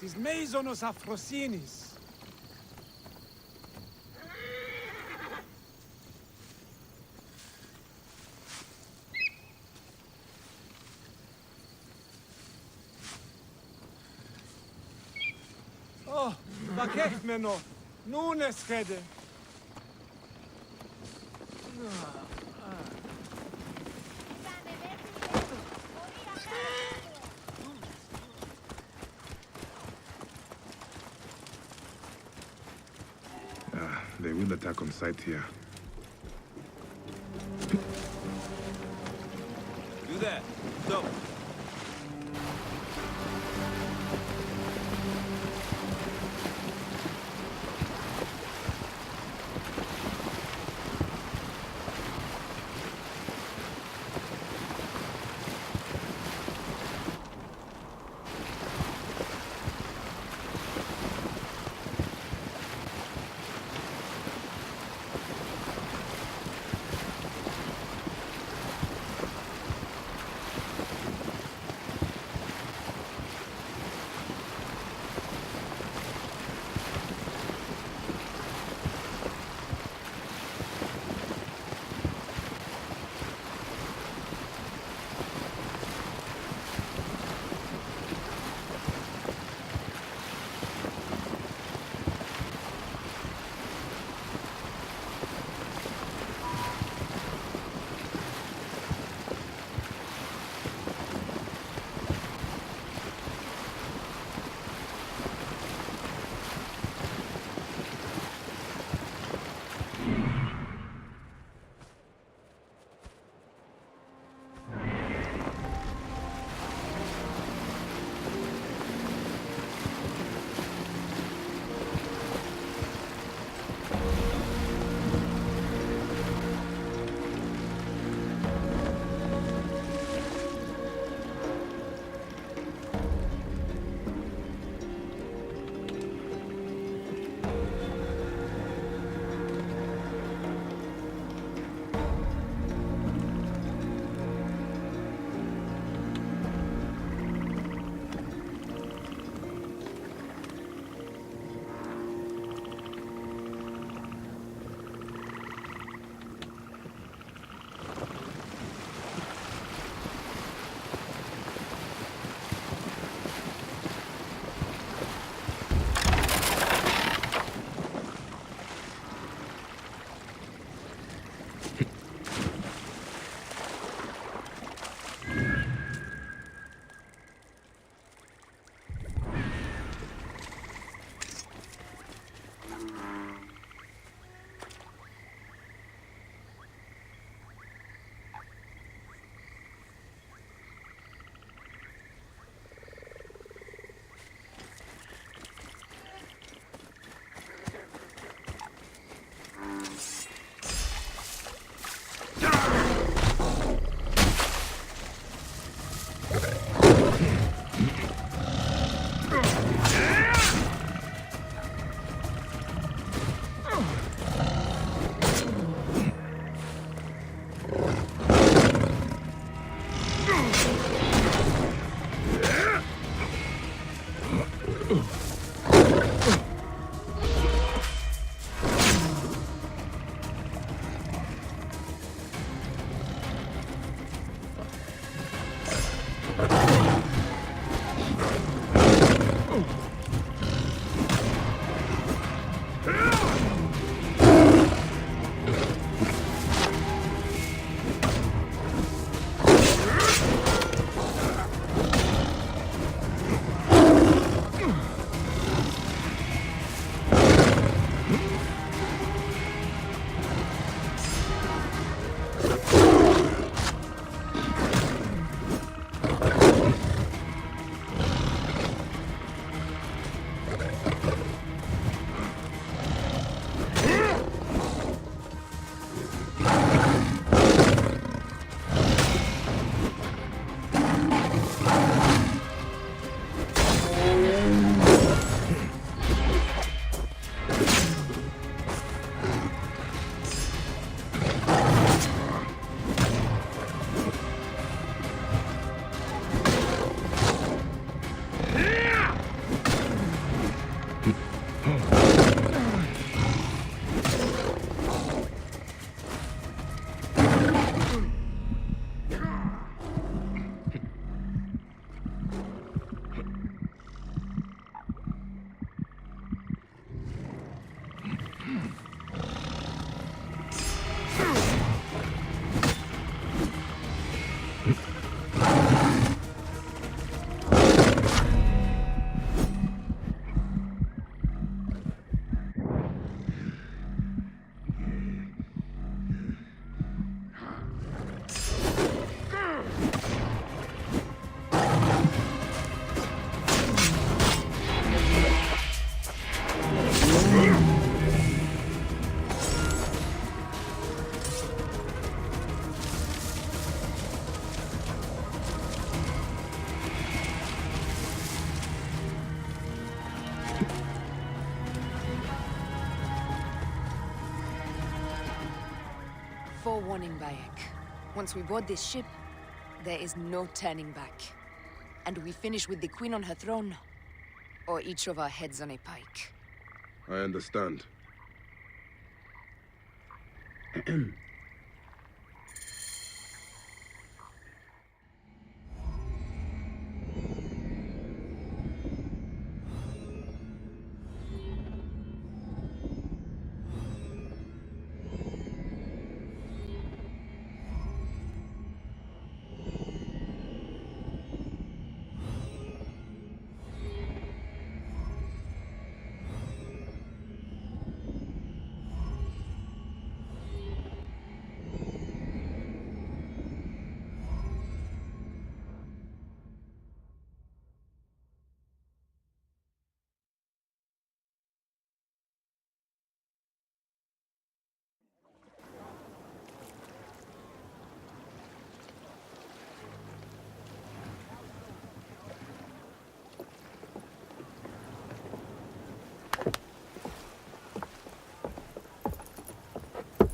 Tis Maisonos Afrosinis. Oh, vakechmeno, nunes kede. They will attack on sight here. You there? Stop. forewarning, Bayek. Once we board this ship, there is no turning back. And we finish with the Queen on her throne, or each of our heads on a pike. I understand.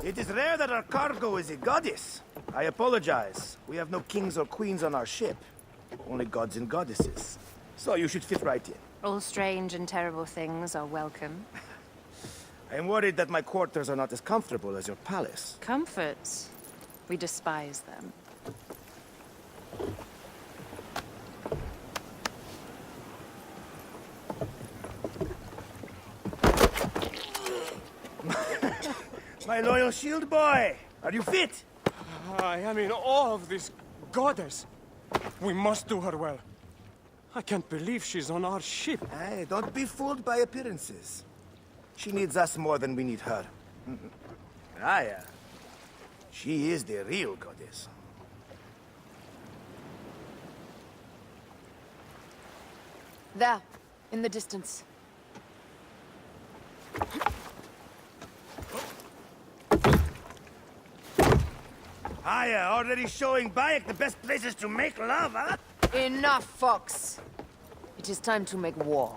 It is rare that our cargo is a goddess. I apologize. We have no kings or queens on our ship. Only gods and goddesses. So you should fit right in. All strange and terrible things are welcome. I am worried that my quarters are not as comfortable as your palace. Comforts. We despise them. My loyal shield boy! Are you fit? I am in awe of this goddess. We must do her well. I can't believe she's on our ship. Hey, don't be fooled by appearances. She needs us more than we need her. Aya. She is the real goddess. There, in the distance. Aya, already showing Bayek the best places to make love, huh? Enough, Fox. It is time to make war.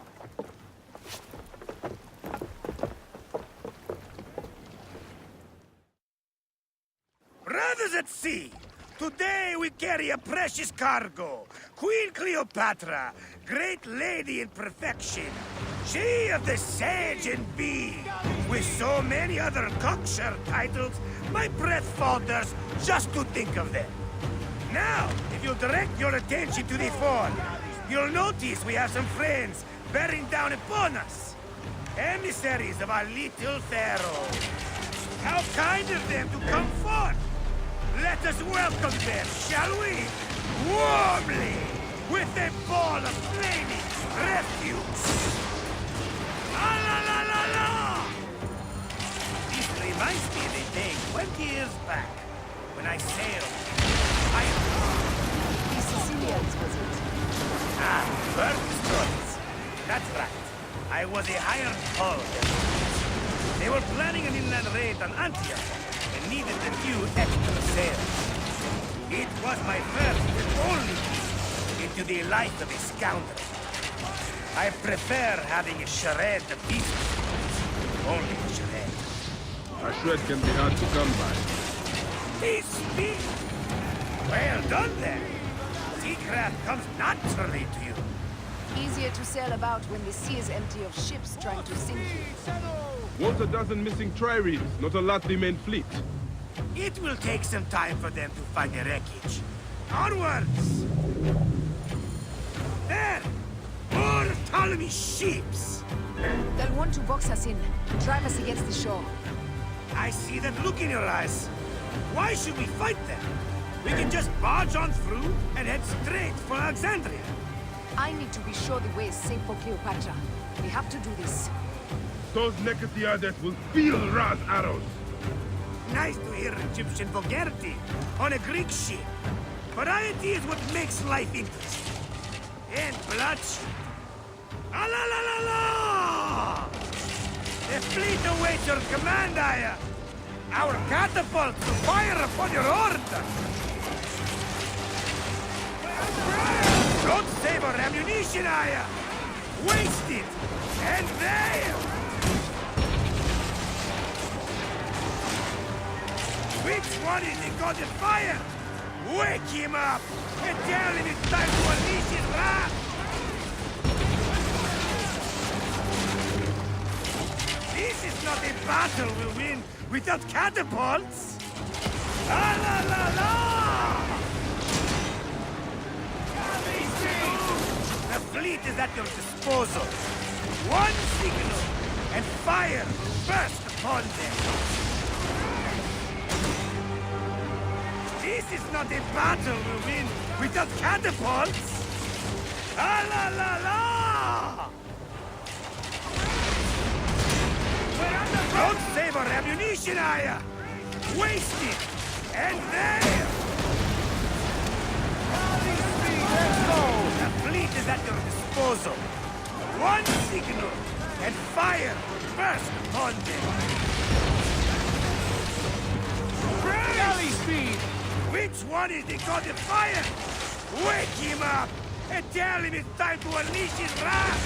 Brothers at sea, today we carry a precious cargo. Queen Cleopatra, great lady in perfection. She of the Sage and Bee. With so many other cocksure titles, my breath falters just to think of them. Now, if you'll direct your attention to the fort, you'll notice we have some friends bearing down upon us. Emissaries of our little pharaoh. How kind of them to come forth! Let us welcome them, shall we? Warmly! With a ball of flaming refuse! La la la la la! This reminds me of a day 20 years back, when I sailed. The Sicilians, was it? Ah, bird destroyers. That's right. I was a hired hull. They were planning an inland raid on Antioch and needed a few extra sails. It was my first and only piece into the life of a scoundrel. I prefer having a charade of pieces. Only a charade. A shred can be hard to come by. Peace be. Well done then. Seacraft comes naturally to you. Easier to sail about when the sea is empty of ships trying to sink you. Once a dozen missing triremes, not a lot remain fleet. It will take some time for them to find the wreckage. Onwards! There! More Ptolemy ships! They'll want to box us in, drive us against the shore. I see that look in your eyes. Why should we fight them? We can just barge on through and head straight for Alexandria. I need to be sure the way is safe for Cleopatra. We have to do this. Those Necatiades will feel Ra's arrows. Nice to hear Egyptian vulgarity on a Greek ship. Variety is what makes life interesting. And bloodshed. Ah la la la la! The fleet awaits your command, Aya. Our catapults will fire upon your order. Don't save our ammunition, Aya. Waste it. And there. Which one is the god of fire? Wake him up and tell him it's time to unleash his wrath! This is not a battle we'll win without catapults! La la la la! The fleet is at your disposal. One signal, and fire burst upon them. This is not a battle we'll win without catapults! La la la la! Don't save our ammunition, Aya! Waste it! And there! The fleet is at your disposal. One signal, and fire burst upon them. Galley speed! Which one is the god of fire? Wake him up and tell him it's time to unleash his wrath!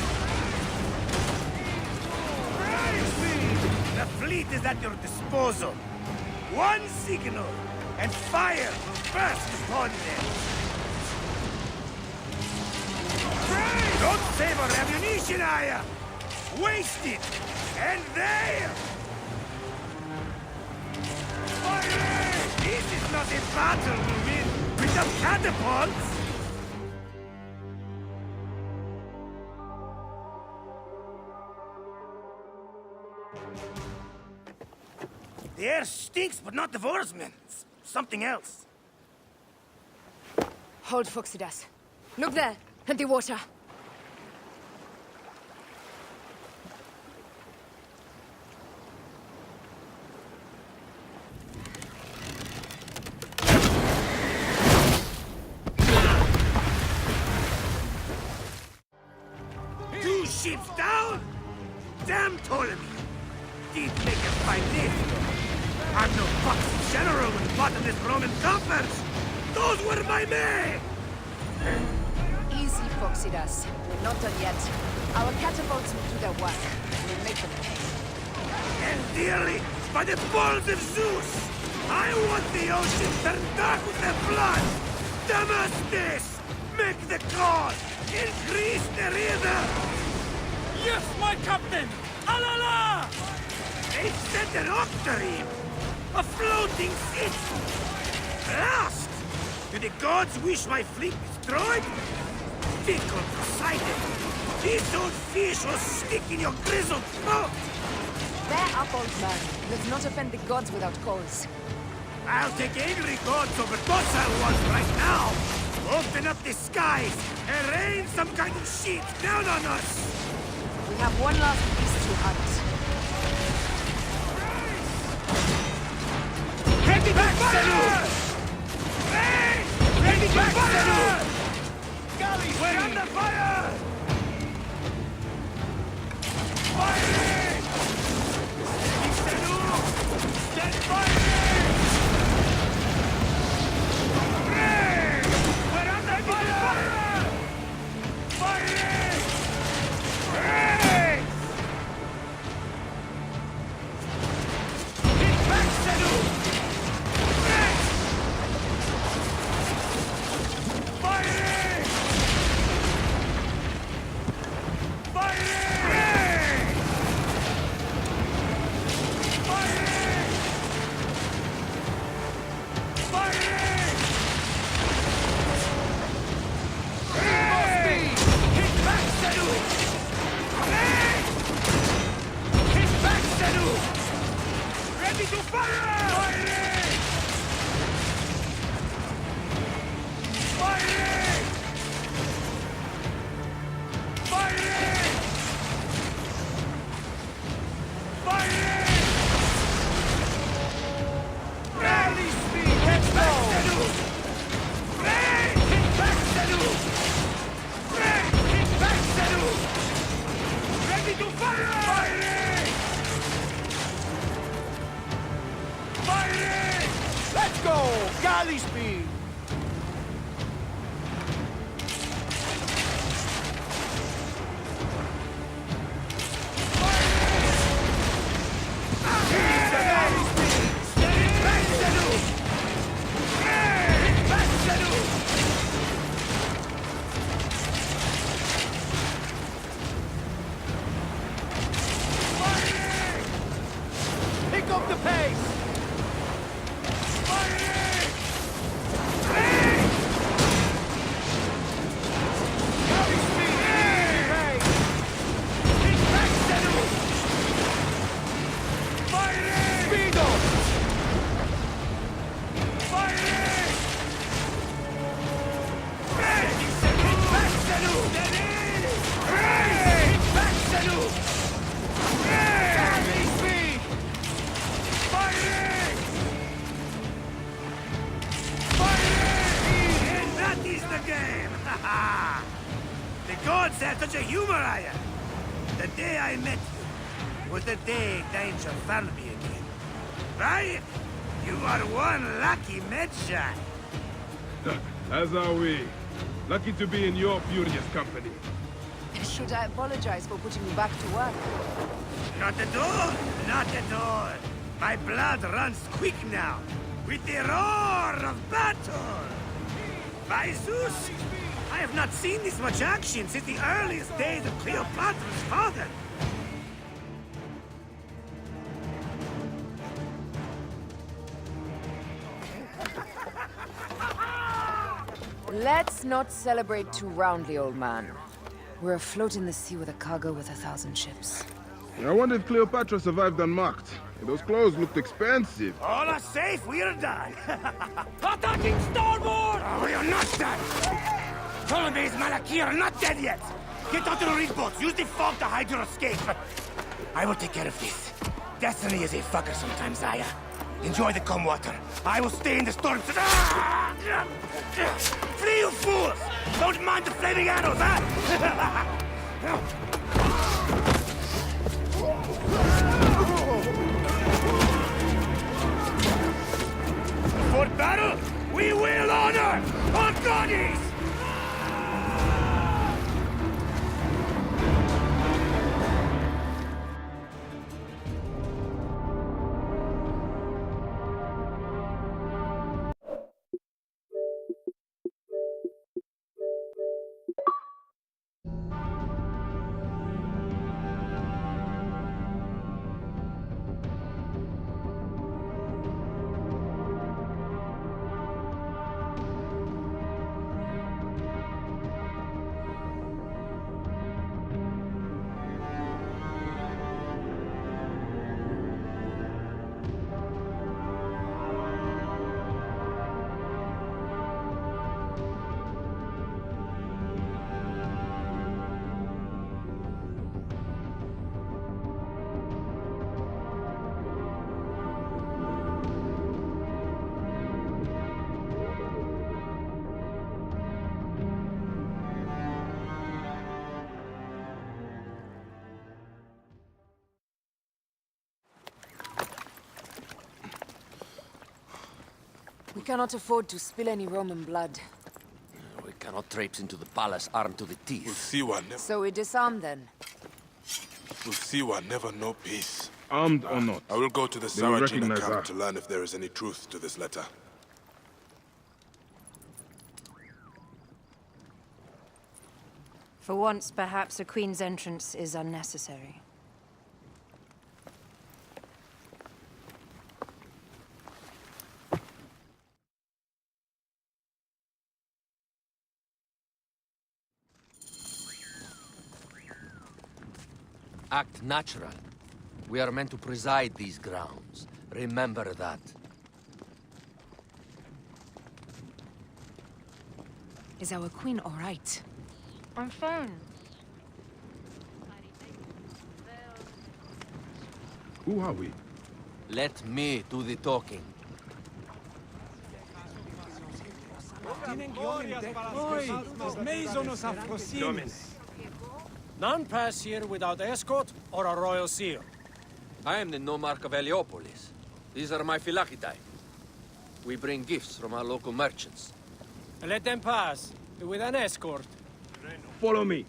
The fleet is at your disposal. One signal, and fire burst upon them. Don't save our ammunition, Aya! Waste it! And there! Fire! This is not a battle we win without catapults! The air stinks, but not the Vorsman. It's something else. Hold, Phoxidas. Look there, at the water. Two ships down? Damn Ptolemy! Did make a fight this. I'm no fucking general with bottomless Roman coffers! Those were my men! Easy, Phoxidas. We're not done yet. Our catapults will do their work. We'll make them pay. And dearly, by the balls of Zeus, I want the ocean turned dark with their blood! Damascus! Make the cause! Increase the river! Yes, my captain! Alala! They sent an octarine! A floating city! Blast! Do the gods wish my fleet destroyed? Fickle Poseidon! This old fish will stick in your grizzled throat! Bear up, old man. Let's not offend the gods without cause. I'll take angry gods over docile ones right now! Open up the skies and rain some kind of shit down on us! We have one last beast to hunt. Ready back, Zenu! Hey! Ready back, Zenu! Galley We're speed! under fire! Firing! Zenu! Get firing! Hey! We're under fire! Firing! Hey! Hit back, Zenu! Hey! Firing! Firing! Hey! Firing! Firing! Hey! Hit back, Zenu! Hey! Hit back, Zenu! Ready to fire! Firing! Firing! Firing! Firing! Rally speed! Let's go! Ray! Hit back, Zenu! Ray! Hit back, Zenu! Ready to fire! Firing! Firing! Let's go! Galley speed! Get it back, Zenu! have such a humor, are ya? The day I met you was the day danger found me again. Right? You are one lucky medshot. As are we. Lucky to be in your furious company. Should I apologize for putting you back to work? Not at all. Not at all. My blood runs quick now, with the roar of battle. By Zeus, I have not seen this much action since the earliest days of Cleopatra's father. Let's not celebrate too roundly, old man. We're afloat in the sea with a cargo with 1,000 ships. I wonder if Cleopatra survived unmarked. Those clothes looked expensive. All are safe, we're done. Attacking starboard! Oh, we are not done. Ptolemy's Malaki are not dead yet. Get onto the reef boats. Use the fog to hide your escape. I will take care of this. Destiny is a fucker sometimes, Aya. Enjoy the calm water. I will stay in the storm. Flee, you fools! Don't mind the flaming arrows, huh? For battle, we will honor our bodies! We cannot afford to spill any Roman blood. We cannot traipse into the palace armed to the teeth. So we disarm then. Ulsiwa never know peace. Armed or not. I will go to the They will Saracen recognize camp that. to learn if there is any truth to this letter. For once, perhaps a queen's entrance is unnecessary. Act natural. We are meant to preside these grounds. Remember that. Is our queen all right? I'm fine. Who are we? Let me do the talking. None pass here without escort or a royal seal. I am the nomarch of Heliopolis. These are my Phylakitai. We bring gifts from our local merchants. Let them pass, with an escort. Follow me.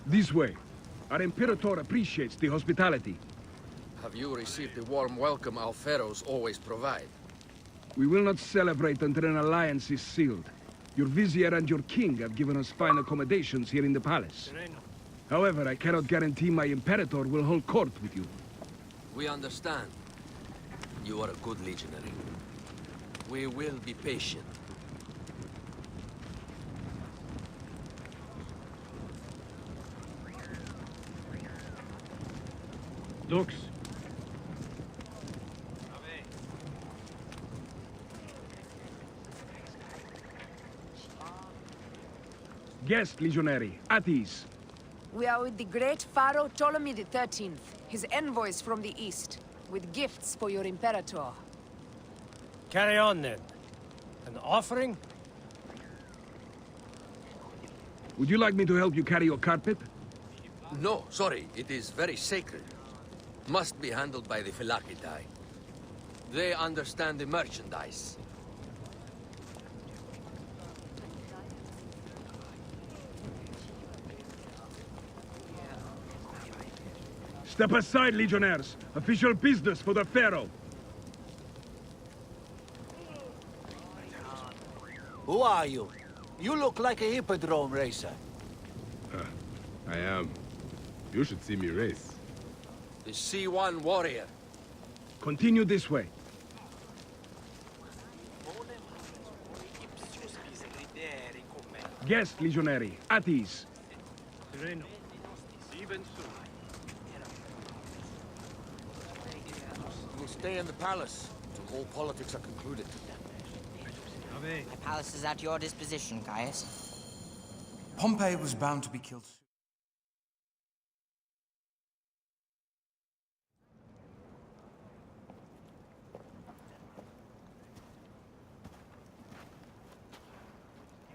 This way. Our Imperator appreciates the hospitality. Have you received the warm welcome our pharaohs always provide? We will not celebrate until an alliance is sealed. Your vizier and your king have given us fine accommodations here in the palace. However, I cannot guarantee my Imperator will hold court with you. We understand. You are a good legionary. We will be patient. Dux. Guest, legionary. At ease. We are with the great Pharaoh Ptolemy XIII, his envoys from the east, with gifts for your Imperator. Carry on then. An offering? Would you like me to help you carry your carpet? No, sorry. It is very sacred. Must be handled by the Phylakitai. They understand the merchandise. Step aside, Legionnaires. Official business for the Pharaoh. Who are you? You look like a hippodrome racer. I am. You should see me race. The C1 warrior. Continue this way. Guest, Legionary. At ease. We'll stay in the palace until all politics are concluded. My palace is at your disposition, Gaius. Pompey was bound to be killed soon.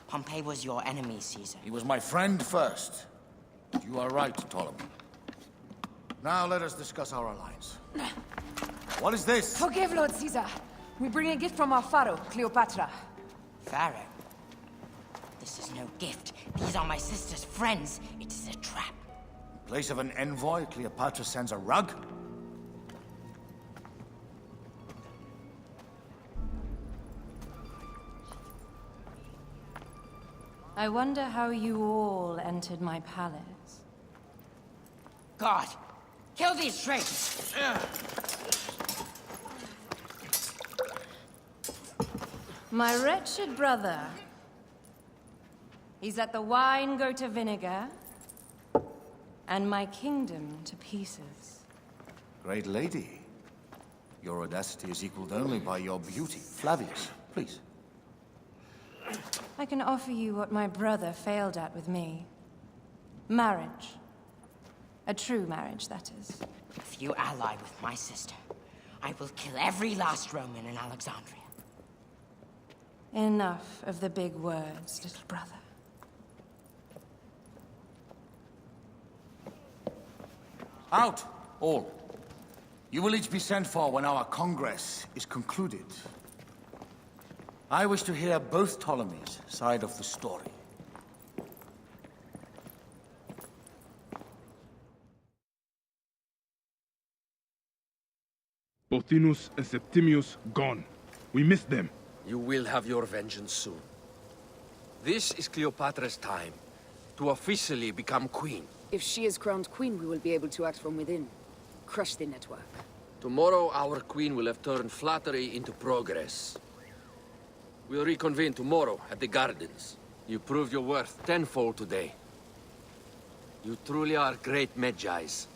Pompey was your enemy, Caesar. He was my friend first. You are right, Ptolemy. Now let us discuss our alliance. What is this? Forgive, Lord Caesar. We bring a gift from our pharaoh, Cleopatra. Pharaoh? This is no gift. These are my sister's friends. It is a trap. In place of an envoy, Cleopatra sends a rug? I wonder how you all entered my palace. God! Kill these traitors! My wretched brother. He's let the wine go to vinegar, and my kingdom to pieces. Great lady. Your audacity is equaled only by your beauty. Flavius, please. I can offer you what my brother failed at with me. Marriage. A true marriage, that is. If you ally with my sister, I will kill every last Roman in Alexandria. Enough of the big words, little brother. Out, all. You will each be sent for when our Congress is concluded. I wish to hear both Ptolemies' side of the story. Pothinus and Septimius gone. We missed them. You will have your vengeance soon. This is Cleopatra's time to officially become queen. If she is crowned queen, we will be able to act from within. Crush the network. Tomorrow, our queen will have turned flattery into progress. We'll reconvene tomorrow at the gardens. You proved your worth tenfold today. You truly are great Medjais.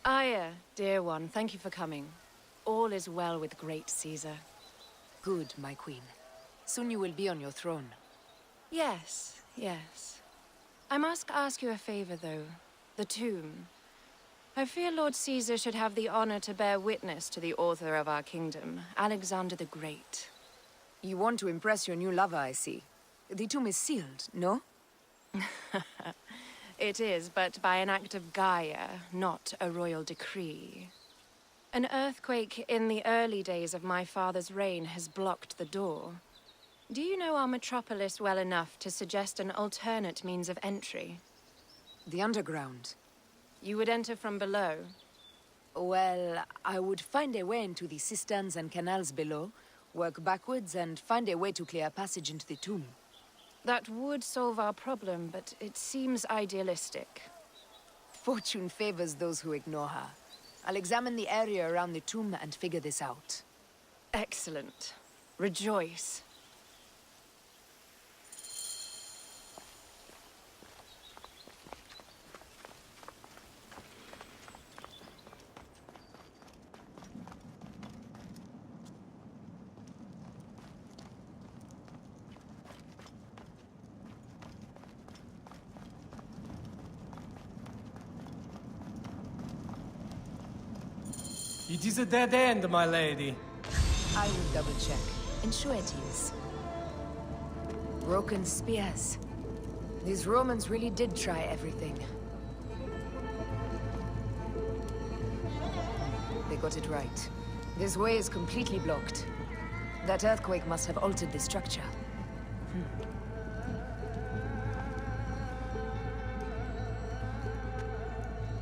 Aya, dear one, thank you for coming. All is well with great Caesar. Good, my queen. Soon you will be on your throne. Yes, yes. I must ask you a favor, though. The tomb. I fear Lord Caesar should have the honor to bear witness to the author of our kingdom, Alexander the Great. You want to impress your new lover, I see. The tomb is sealed, no? It is, but by an act of Gaia, not a royal decree. An earthquake in the early days of my father's reign has blocked the door. Do you know our metropolis well enough to suggest an alternate means of entry? The underground. You would enter from below. Well, I would find a way into the cisterns and canals below, work backwards, and find a way to clear a passage into the tomb. That would solve our problem, but it seems idealistic. Fortune favors those who ignore her. I'll examine the area around the tomb and figure this out. Excellent. Rejoice. It is a dead end, my lady. I will double-check. Ensure it is. Broken spears. These Romans really did try everything. They got it right. This way is completely blocked. That earthquake must have altered the structure.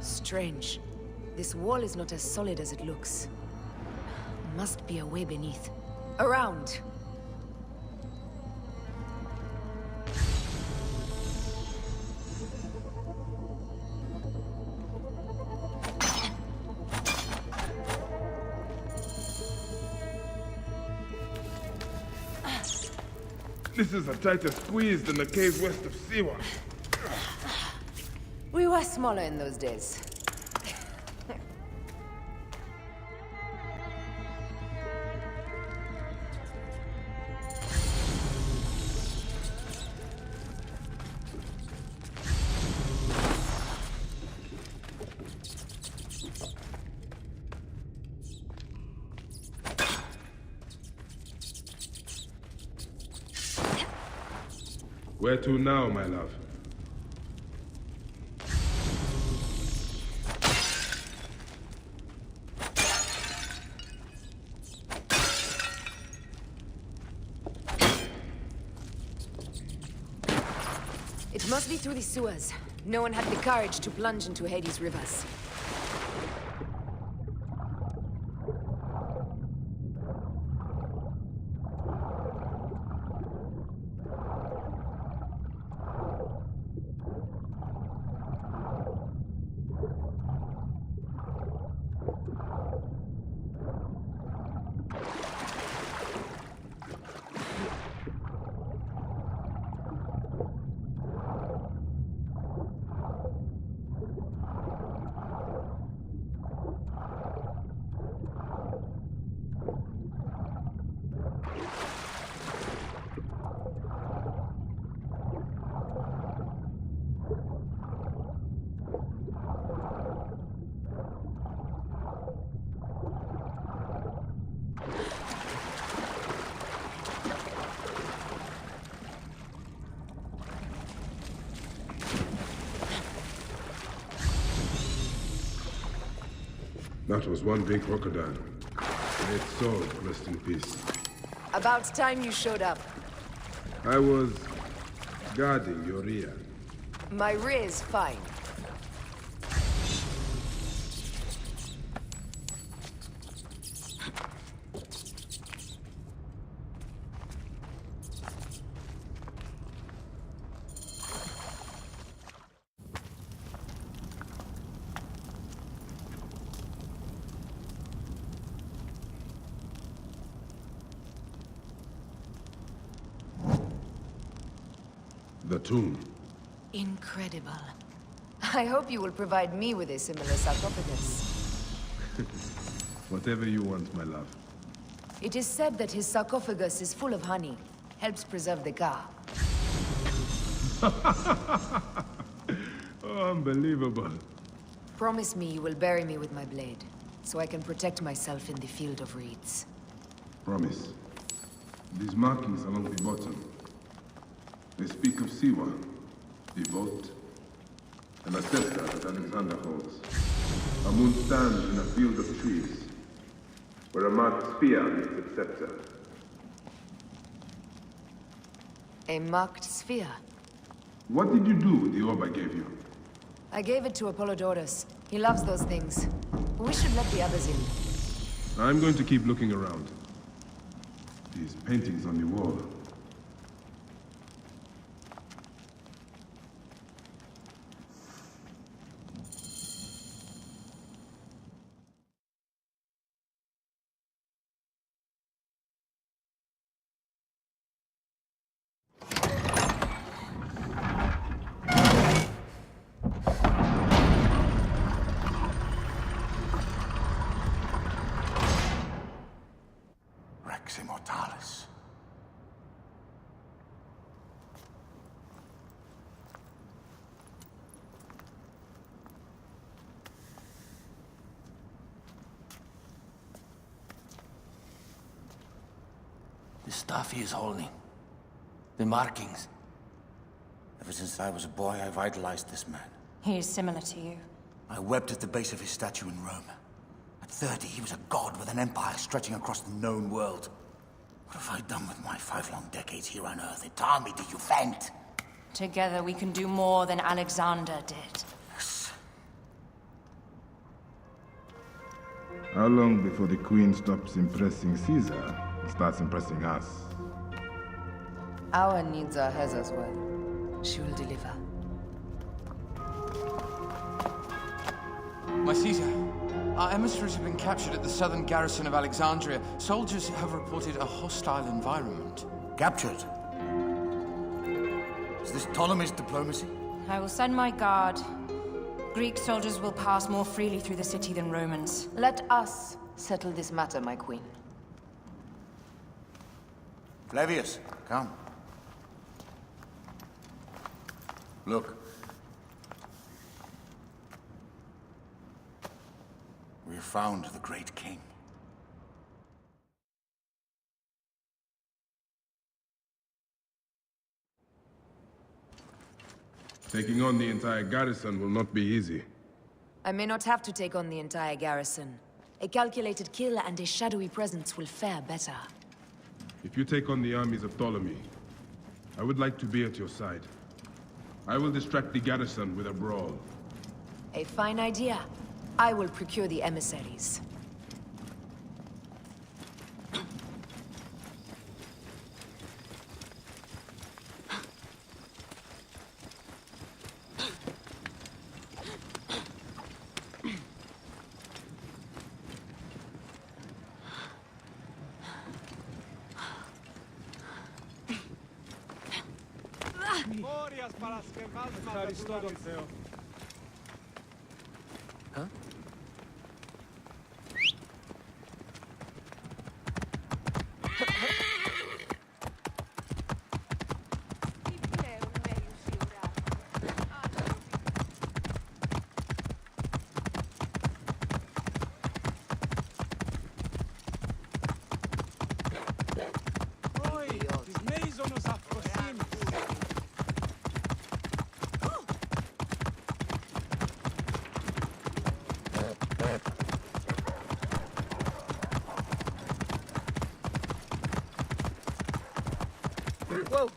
Strange. This wall is not as solid as it looks. Must be a way beneath. Around! This is a tighter squeeze than the cave west of Siwa. We were smaller in those days. Where to now, my love? It must be through the sewers. No one had the courage to plunge into Hades' rivers. That was one big crocodile. May its soul rest in peace. About time you showed up. I was guarding your rear. My rear is fine. The tomb. Incredible. I hope you will provide me with a similar sarcophagus. Whatever you want, my love. It is said that his sarcophagus is full of honey. Helps preserve the Ka. Oh, unbelievable. Promise me you will bury me with my blade, so I can protect myself in the field of reeds. Promise. These markings along the bottom. They speak of Siwa, the vote, and a scepter that Alexander holds. Amun stands in a field of trees, where a marked spear meets its scepter. A marked sphere. What did you do with the orb I gave you? I gave it to Apollodorus. He loves those things. We should let the others in. I'm going to keep looking around. These paintings on the wall. Rex Immortalis. The stuff he is holding. The markings. Ever since I was a boy, I've idolized this man. He is similar to you. I wept at the base of his statue in Rome. At 30, he was a god with an empire stretching across the known world. What have I done with my 5 long decades here on Earth? It army to defend. Together we can do more than Alexander did. Yes. How long before the Queen stops impressing Caesar and starts impressing us? Our needs are hers as well. She will deliver. My Caesar, our emissaries have been captured at the southern garrison of Alexandria. Soldiers have reported a hostile environment. Captured? Is this Ptolemy's diplomacy? I will send my guard. Greek soldiers will pass more freely through the city than Romans. Let us settle this matter, my queen. Flavius, come. Look. We have found the great king. Taking on the entire garrison will not be easy. I may not have to take on the entire garrison. A calculated kill and a shadowy presence will fare better. If you take on the armies of Ptolemy, I would like to be at your side. I will distract the garrison with a brawl. A fine idea. I will procure the emissaries. Huh? Whoa!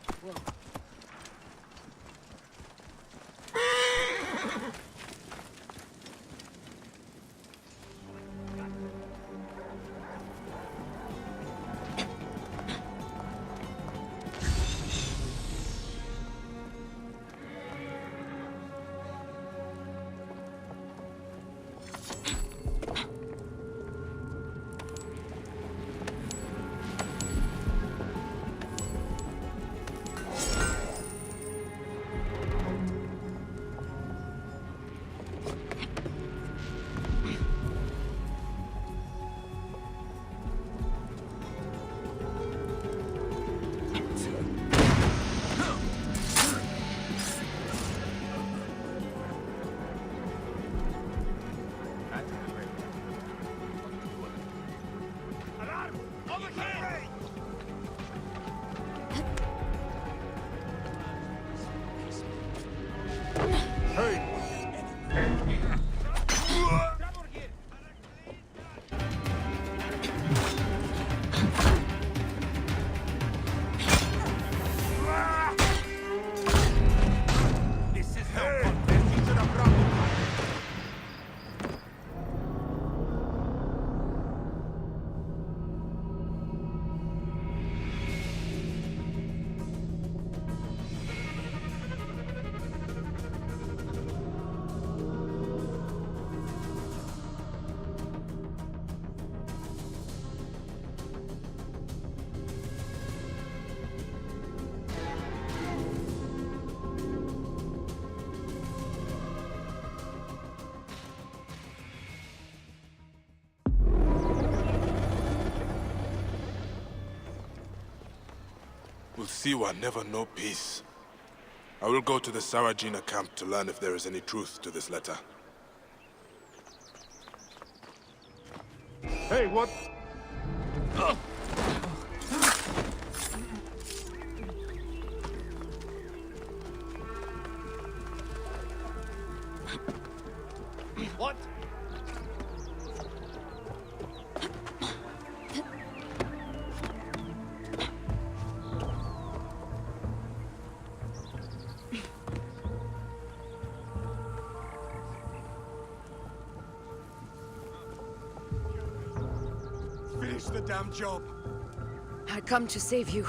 Siwa never know peace. I will go to the Sarajina camp to learn if there is any truth to this letter. Hey, what? What? Finish the damn job. I come to save you.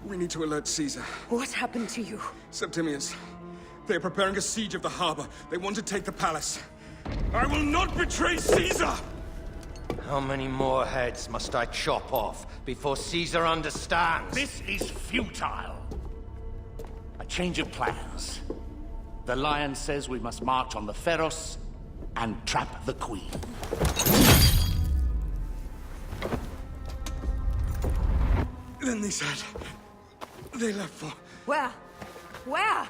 We need to alert Caesar. What happened to you? Septimius. They are preparing a siege of the harbor. They want to take the palace. I will not betray Caesar! How many more heads must I chop off before Caesar understands? This is futile. A change of plans. The Lion says we must march on the Pharos and trap the Queen. Then they said... they left for... Where? Where?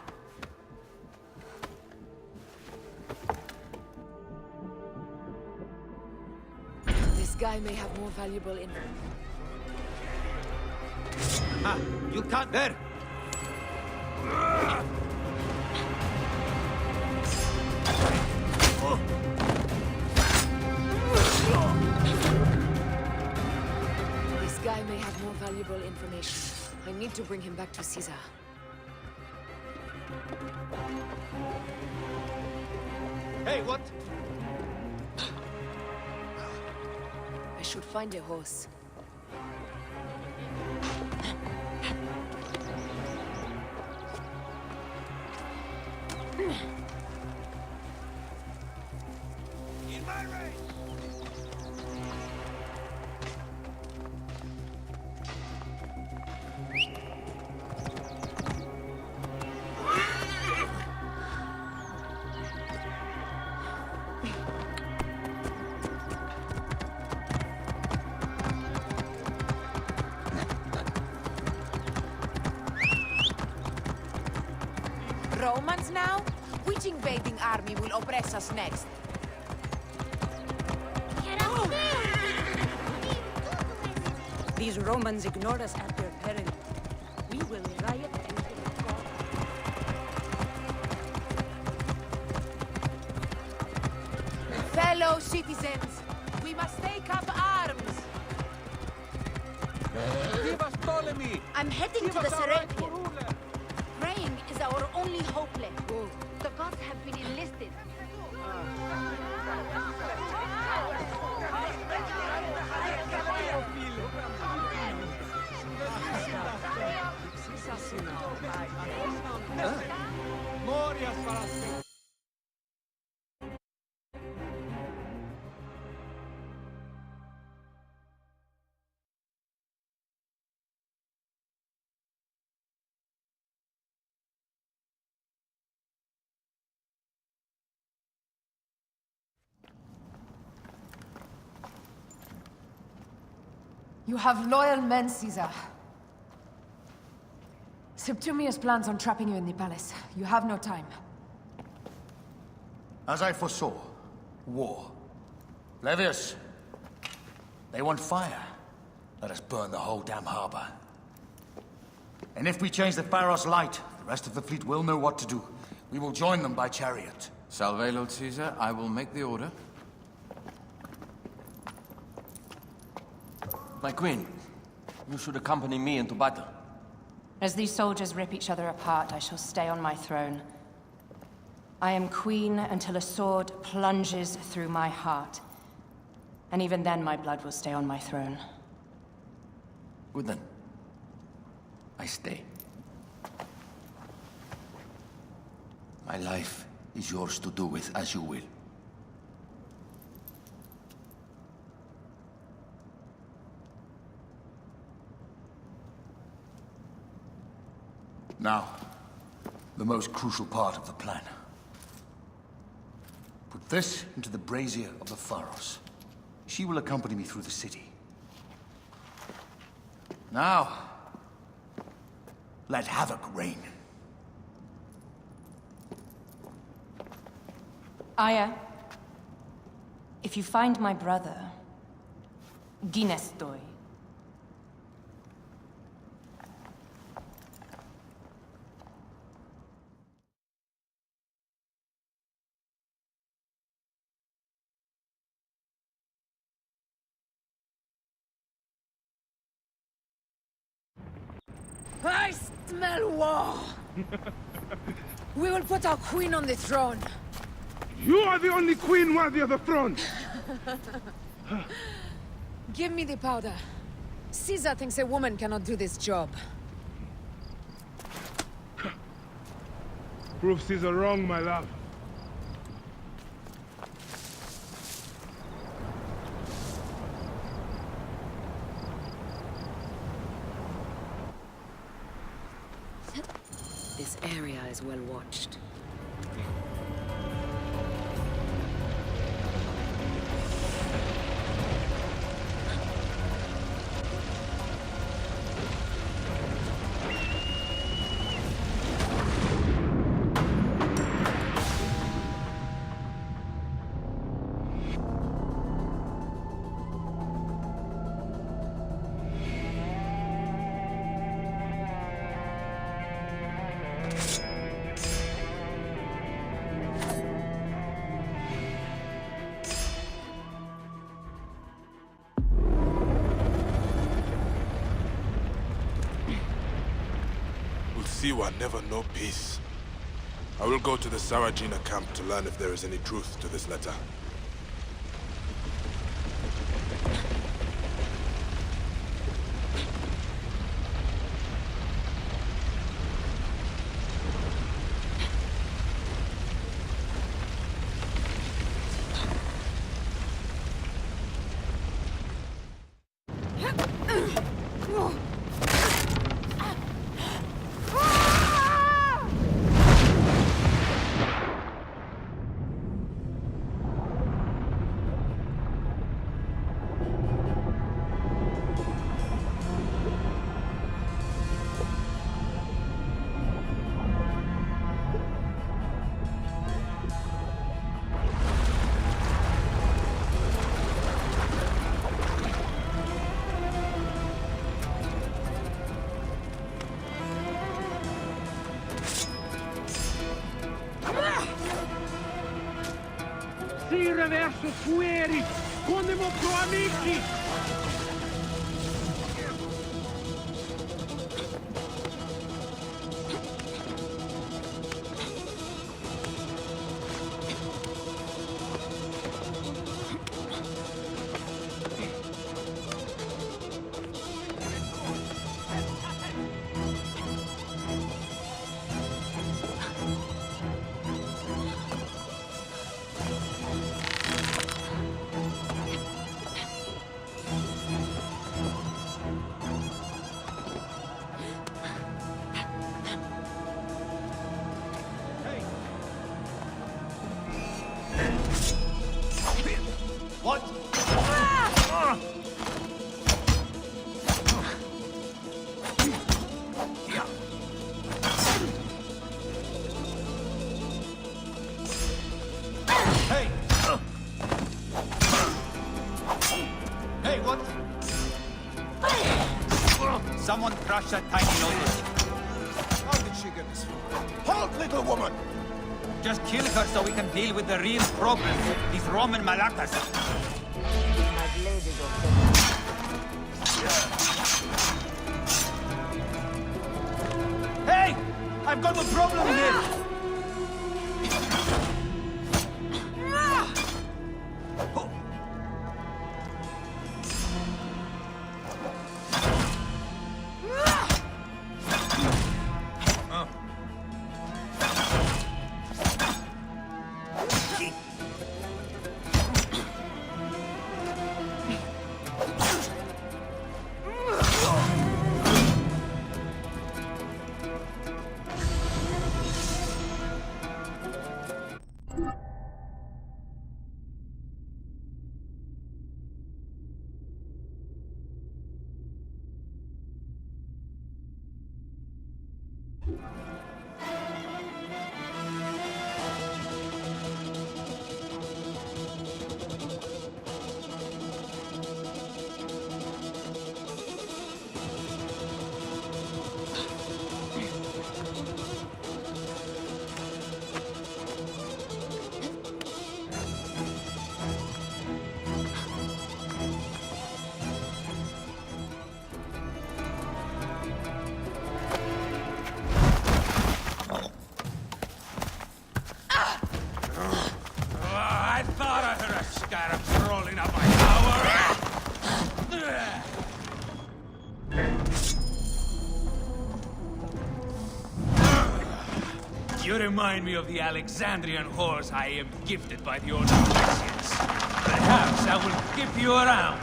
This guy may have more valuable info. Ah, you can't there! This guy may have more valuable information. I need to bring him back to Caesar. Hey, what? I should find a horse. In my race! Romans now? Which invading army will oppress us next? These Romans ignore us at their peril. We will riot and kill God. Fellow citizens, we must take up arms. Give us Ptolemy! I'm heading to the Serapeum. Praying is our only hope left. The gods have been enlisted. You have loyal men, Caesar. Septimius plans on trapping you in the palace. You have no time. As I foresaw, war. Levius, they want fire. Let us burn the whole damn harbor. And if we change the Pharos light, the rest of the fleet will know what to do. We will join them by chariot. Salve, Lord Caesar. I will make the order. My queen, you should accompany me into battle. As these soldiers rip each other apart, I shall stay on my throne. I am queen until a sword plunges through my heart. And even then, my blood will stay on my throne. Good then. I stay. My life is yours to do with as you will. Now, the most crucial part of the plan. Put this into the brazier of the Pharos. She will accompany me through the city. Now, let havoc reign. Aya, if you find my brother, Ginestoy. I smell war! We will put our queen on the throne. You are the only queen worthy of the throne! Give me the powder. Caesar thinks a woman cannot do this job. Prove Caesar wrong, my love. This area is well watched. Siwa never know peace. I will go to the Sarajina camp to learn if there is any truth to this letter. Sire verso fuori, come pro amici! What? Hey! Hey, what? Someone crush that tiny lotus. How did she get this far? Halt, little woman! Just kill her so we can deal with the real problem, these Roman malacas. Hey! I've got a problem here! You remind me of the Alexandrian whores I am gifted by the Order of Messias. Perhaps I will keep you around.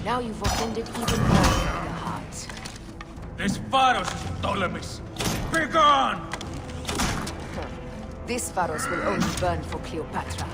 Now you've offended even more in the heart. This Pharos is Ptolemy's. Be gone! This Pharos will only burn for Cleopatra.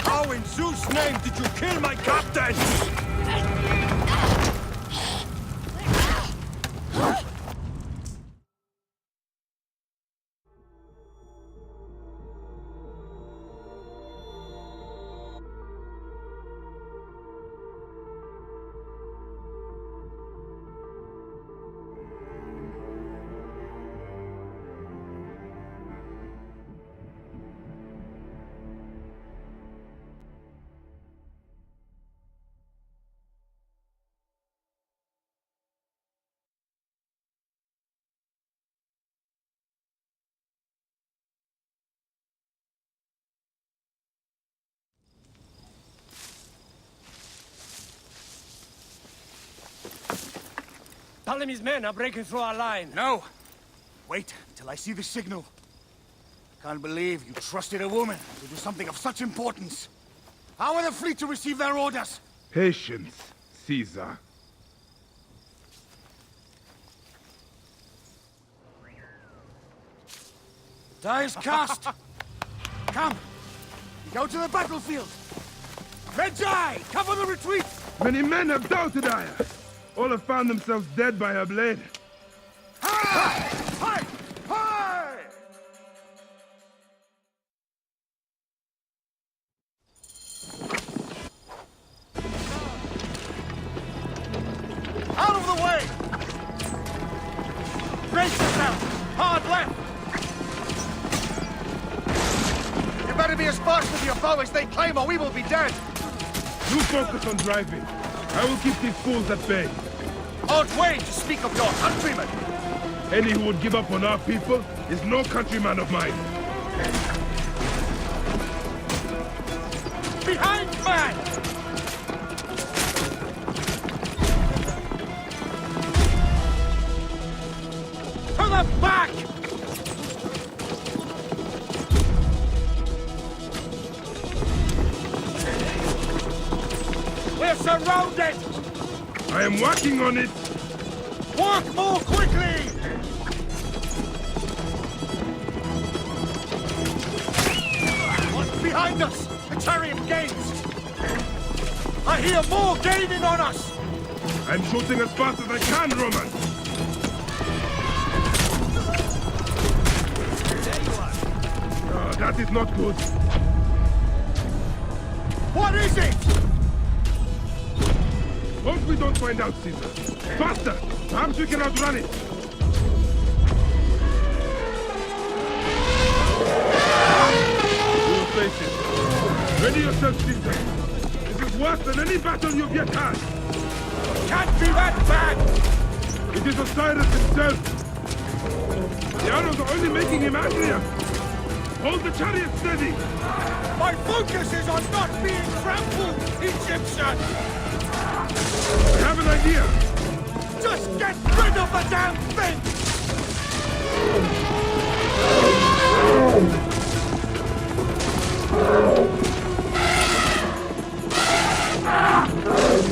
How in Zeus' name did you kill my captain? Ptolemy's men are breaking through our line. No! Wait till I see the signal. Can't believe you trusted a woman to do something of such importance. How are the fleet to receive their orders? Patience, Caesar. Die is cast! Come! Go to the battlefield! Medjay! Cover the retreat! Many men have doubted Aya. All have found themselves dead by her blade. Hi! Hi! Hi! Out of the way! Brace yourself! Hard left! You better be as fast with your bow as they claim or we will be dead! You focus on driving. I will keep these fools at bay. Odd way to speak of your countrymen! Any who would give up on our people is no countryman of mine. Behind man! To the back! We're surrounded! I am working on it! Work more quickly! What's behind us? The chariot gains! I hear more gaining on us! I'm shooting as fast as I can, Roman! There you are! Oh, that is not good. What is it? Hope we don't find out, Caesar. Faster! Perhaps we can outrun it! We will face it. Ready yourself, Caesar. This is worse than any battle you've yet had. Can't be that bad! It is Osiris himself. The arrows are only making him angrier. Hold the chariot steady! My focus is on not being trampled, Egyptian! I have an idea! Just get rid of the damn thing!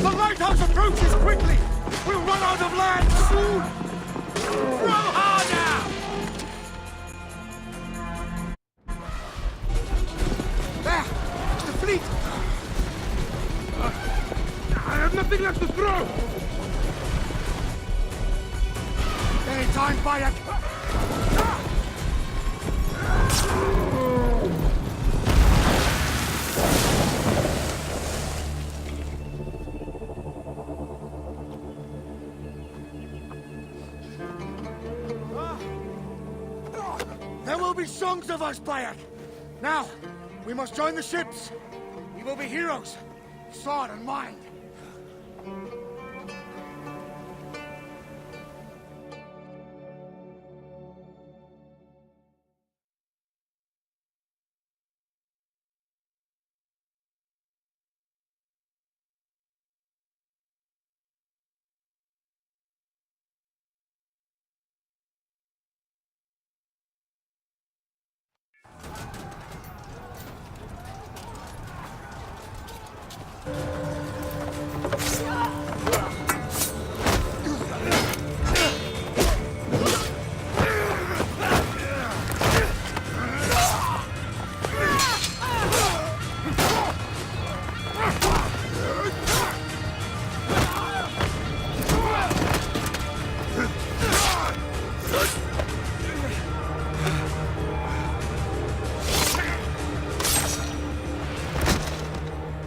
The lighthouse approaches quickly! We'll run out of land soon! Throw harder! There! It's the fleet! I have nothing left to throw! Any time, Bayek! There will be songs of us, Bayek! Now, we must join the ships! We will be heroes! Sword and mind!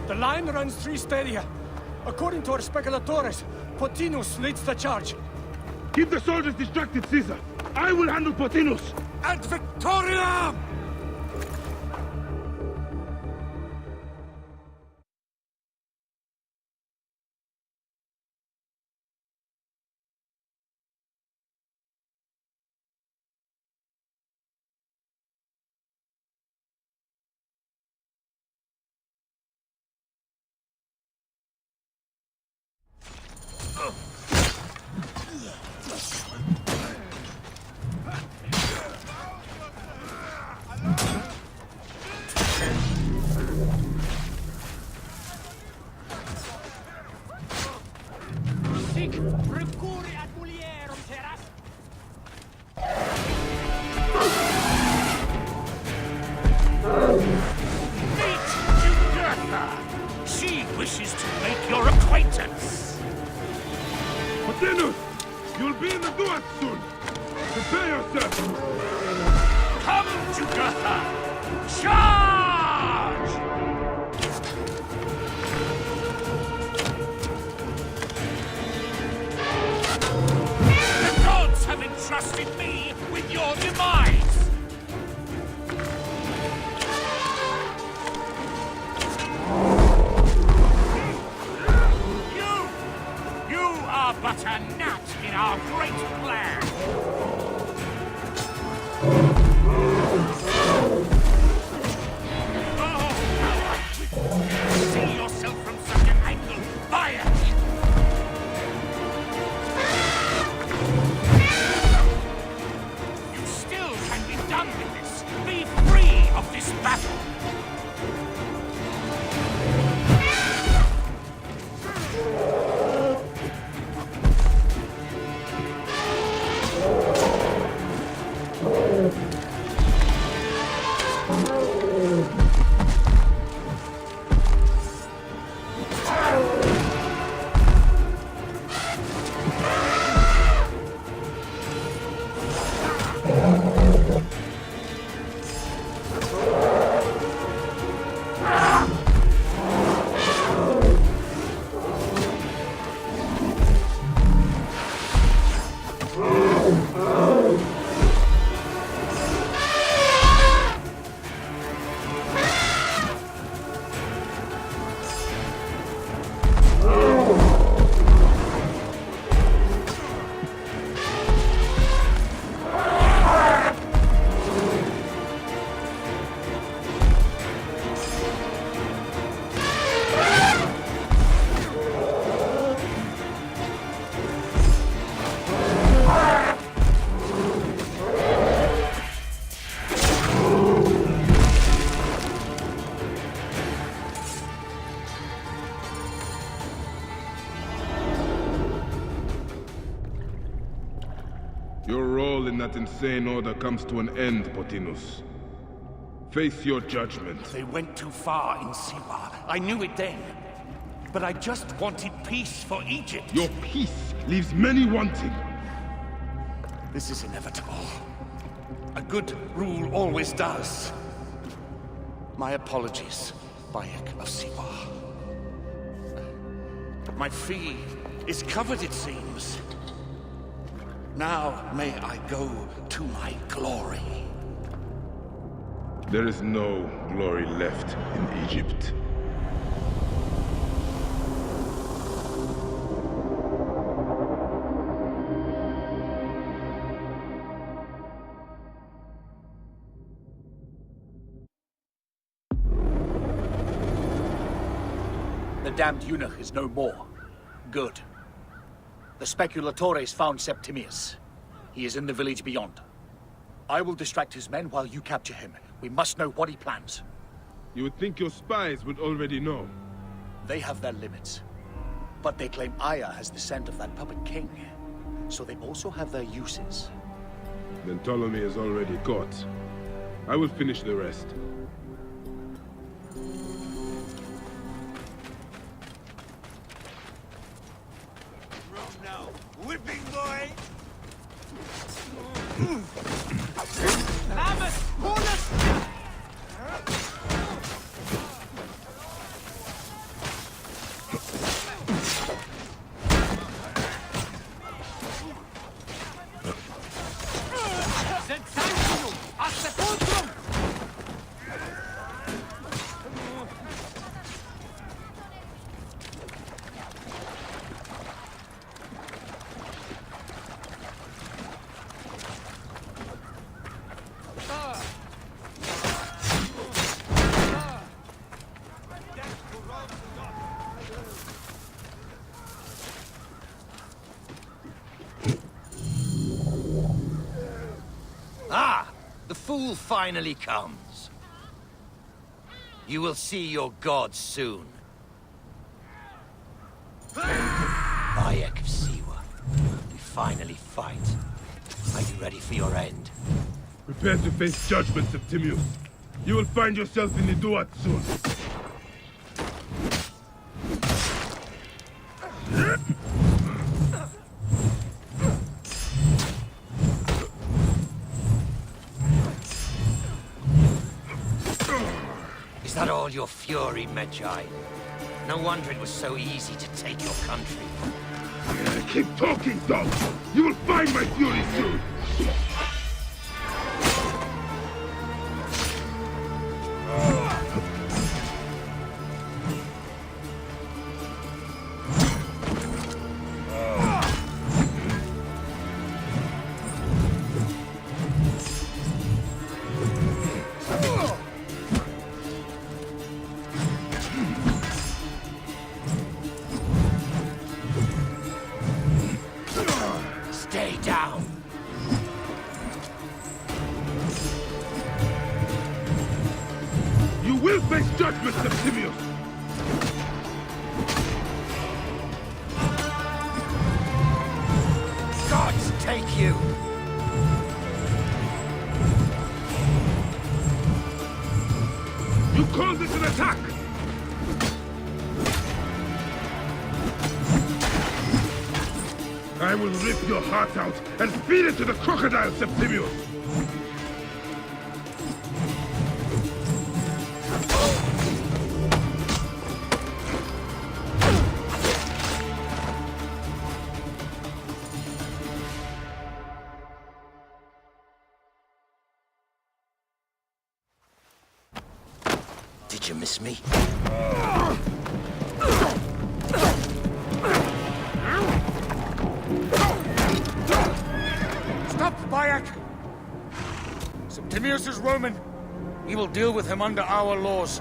The line runs 3 stadia. According to our speculatores, Potinus leads the charge. Keep the soldiers distracted, Caesar! I will handle Potinus! And Victoria! She wishes to make your acquaintance. Potinus! You'll be in the Duat soon! Prepare yourself! Come, Jugurtha! Charge! The gods have entrusted me with your demise! You are but a gnat in our great plan! See yourself from such an angle, fire! You still can be done with this. Be free of this battle. that insane order comes to an end, Pothinus. Face your judgment. They went too far in Siwa. I knew it then. But I just wanted peace for Egypt. Your peace leaves many wanting. This is inevitable. A good rule always does. My apologies, Bayek of Siwa. My fee is covered, it seems. Now may I go to my glory. There is no glory left in Egypt. The damned eunuch is no more. Good. The Speculatores found Septimius. He is in the village beyond. I will distract his men while you capture him. We must know what he plans. You would think your spies would already know. They have their limits. But they claim Aya has the scent of that puppet king. So they also have their uses. Then Ptolemy is already caught. I will finish the rest. Whipping boy! Lamas! Hornus! Sensatium! A sepulchrum! The fool finally comes. You will see your gods soon. Bayek of Siwa, we finally fight. Are you ready for your end? Prepare to face judgment, Septimius. You will find yourself in the Duat soon. Is that all your fury, Medjay? No wonder it was so easy to take your country. Keep talking, dog! You will find my fury soon! Stay down! You will face judgment, Septimius! Gods take you! You call this an attack! I will rip your heart out and feed it to the crocodile, Septimius! Did you miss me? Stop, Bayek! Septimius is Roman. We will deal with him under our laws.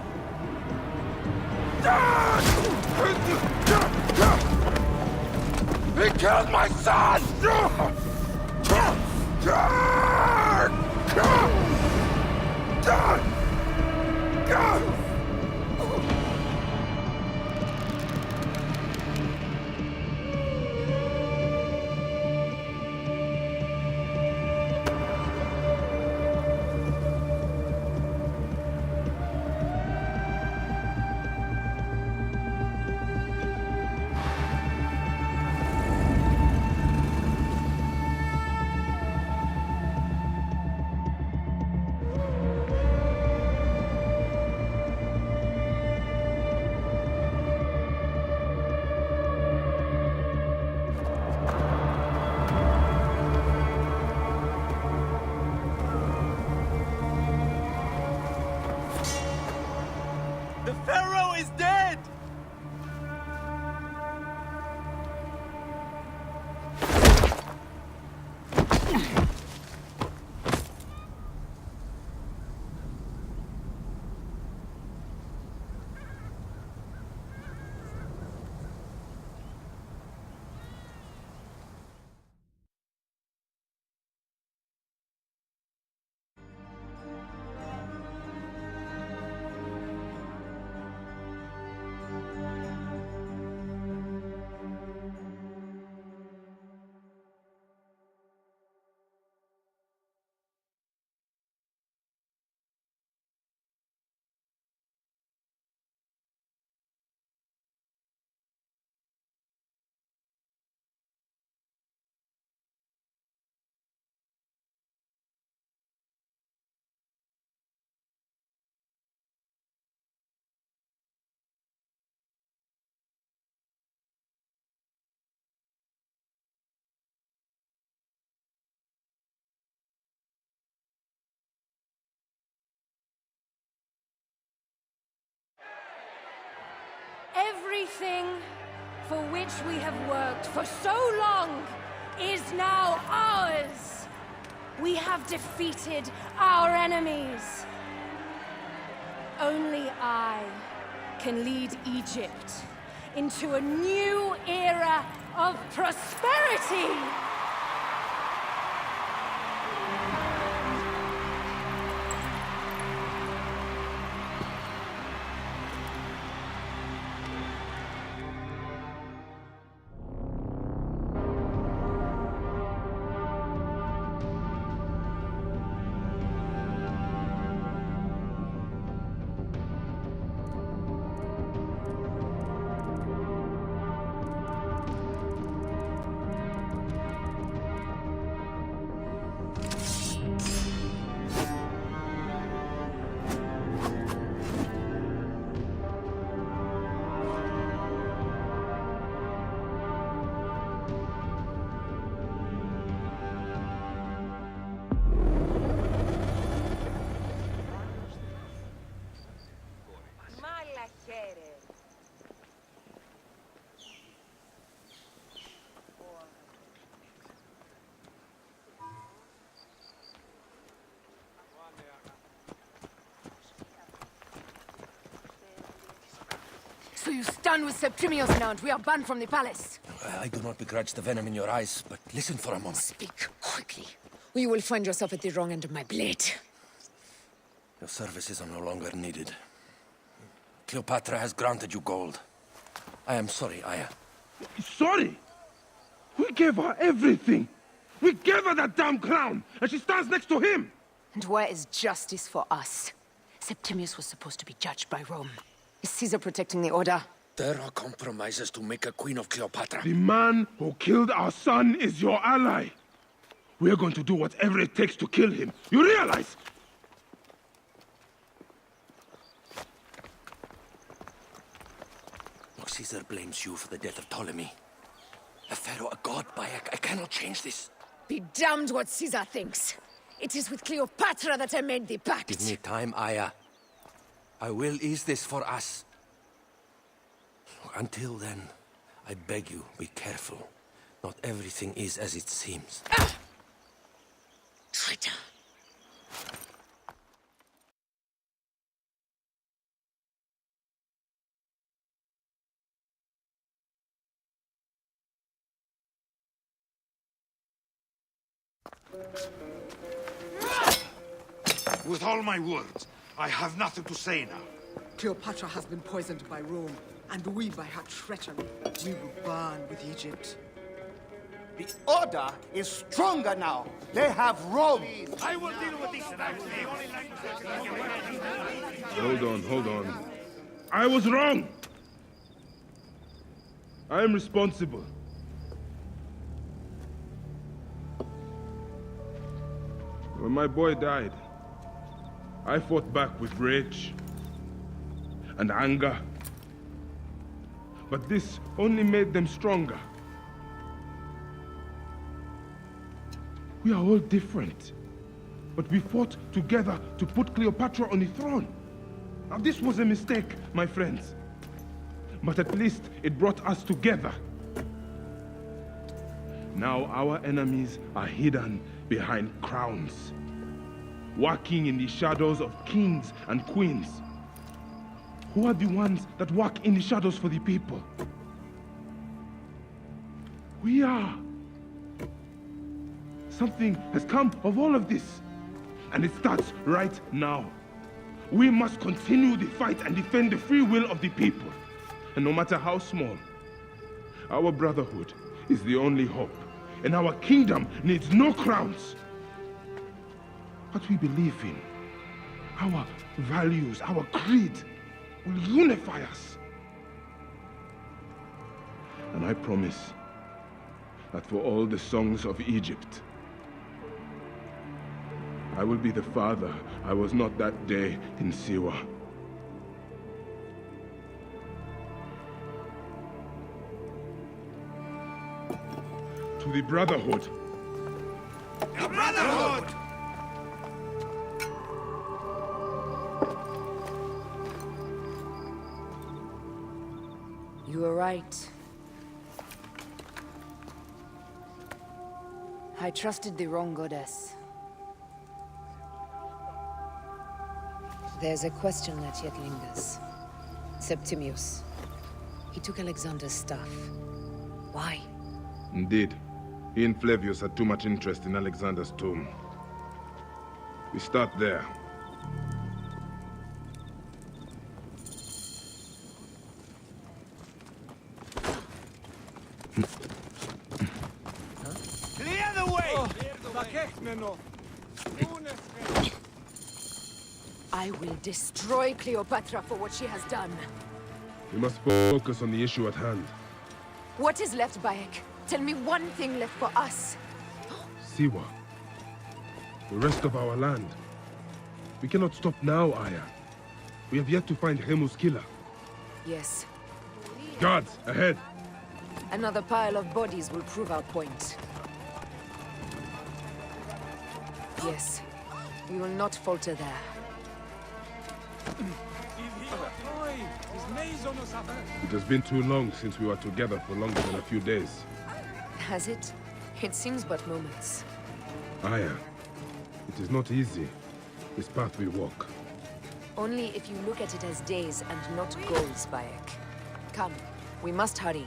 He killed my son! Everything for which we have worked for so long is now ours. We have defeated our enemies. Only I can lead Egypt into a new era of prosperity. So you stand with Septimius now, and we are banned from the palace. I do not begrudge the venom in your eyes, but listen for a moment. Speak quickly, or you will find yourself at the wrong end of my blade. Your services are no longer needed. Cleopatra has granted you gold. I am sorry, Aya. Sorry? We gave her everything. We gave her that damn crown, and she stands next to him. And where is justice for us? Septimius was supposed to be judged by Rome. Is Caesar protecting the order? There are compromises to make a queen of Cleopatra. The man who killed our son is your ally. We're going to do whatever it takes to kill him. You realize? Look, Caesar blames you for the death of Ptolemy. A pharaoh, a god, Bayek. I cannot change this. Be damned what Caesar thinks. It is with Cleopatra that I made the pact. Give me time, Aya. I will ease this for us. Until then, I beg you, be careful. Not everything is as it seems. Ah! Traitor! With all my words, I have nothing to say now. Cleopatra has been poisoned by Rome, and we by her treachery. We will burn with Egypt. The Order is stronger now. They have Rome. I will deal with this. Hold on. I was wrong. I am responsible. When my boy died, I fought back with rage and anger. But this only made them stronger. We are all different, but we fought together to put Cleopatra on the throne. Now this was a mistake, my friends. But at least it brought us together. Now our enemies are hidden behind crowns, walking in the shadows of kings and queens. Who are the ones that walk in the shadows for the people? We are. Something has come of all of this, and it starts right now. We must continue the fight and defend the free will of the people. And no matter how small, our brotherhood is the only hope, and our kingdom needs no crowns. What we believe in, our values, our creed, will unify us. And I promise that for all the songs of Egypt, I will be the father I was not that day in Siwa. To the Brotherhood. The Brotherhood! You You're right. I trusted the wrong goddess. There's a question that yet lingers. Septimius. He took Alexander's stuff. Why? Indeed. He and Flavius had too much interest in Alexander's tomb. We start there. Clear the way! I will destroy Cleopatra for what she has done. We must focus on the issue at hand. What is left, Bayek? Tell me one thing left for us. Siwa. The rest of our land. We cannot stop now, Aya. We have yet to find Remus' killer. Yes. Guards, ahead! Another pile of bodies will prove our point. Yes. We will not falter there. It has been too long since we were together for longer than a few days. Has it? It seems but moments. Aya, it is not easy, this path we walk. Only if you look at it as days and not goals, Bayek. Come, we must hurry.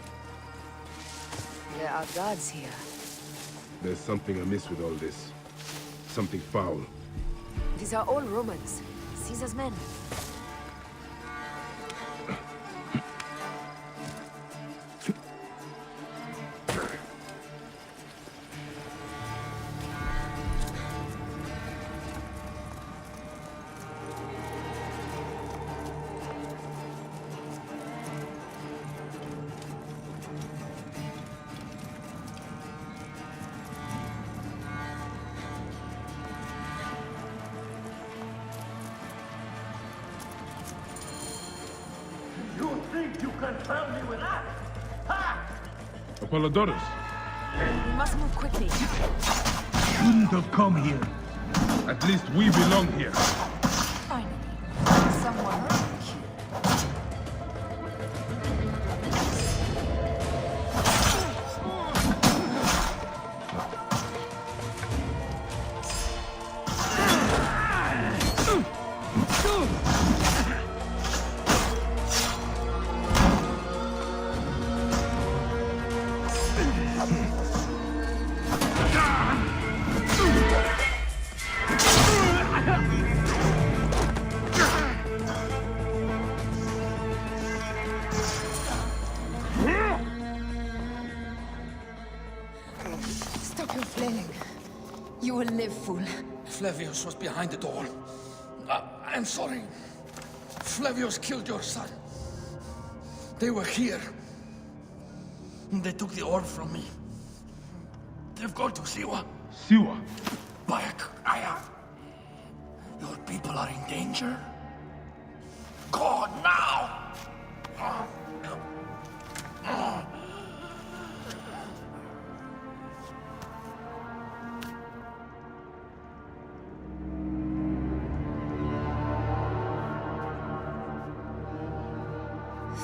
There are guards here. There's something amiss with all this. Something foul. These are all Romans. Caesar's men. You think you can tell me with that? Ha! Apollodorus! We must move quickly. Shouldn't have come here. At least we belong here. Finally, someone like you. Stop your flailing. You will live, fool. Flavius was behind it all. I'm sorry. Flavius killed your son. They were here. They took the orb from me. They've gone to Siwa. Siwa? Bayek, Aya. Your people are in danger. Go now!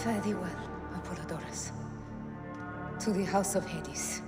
Fare thee well, Apollodorus. To the House of Hades.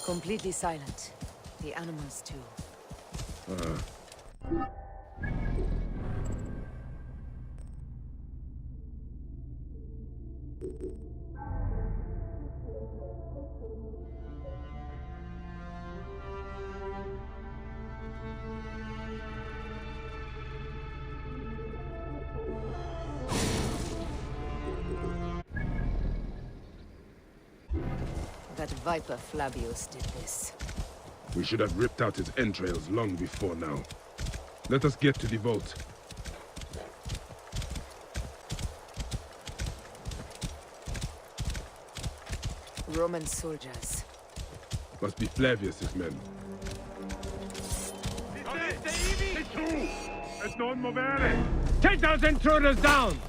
Completely silent. The animals too. That viper Flavius did this. We should have ripped out his entrails long before now. Let us get to the vault. Roman soldiers. Must be Flavius's men. Take those intruders down!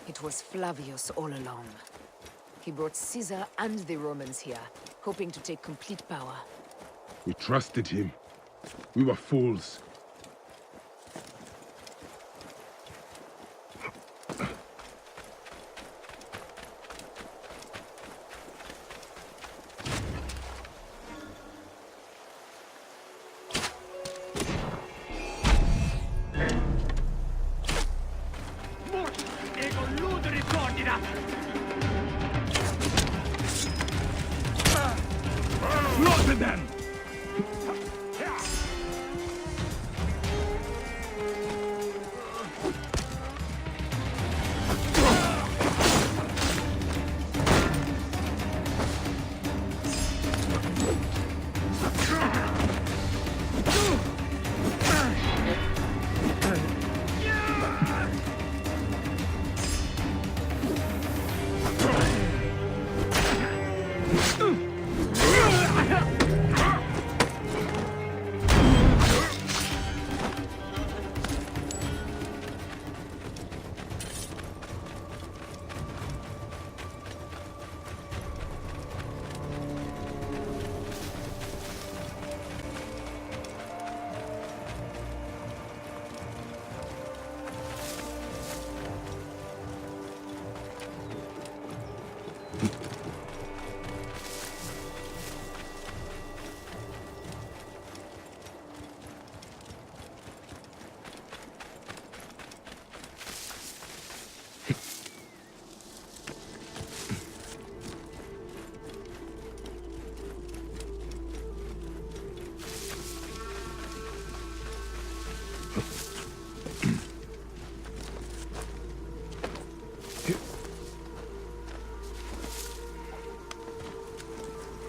It was Flavius all along. He brought Caesar and the Romans here, hoping to take complete power. We trusted him. We were fools. Slaughter them!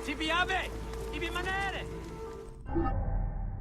Si piave! Di rimanere!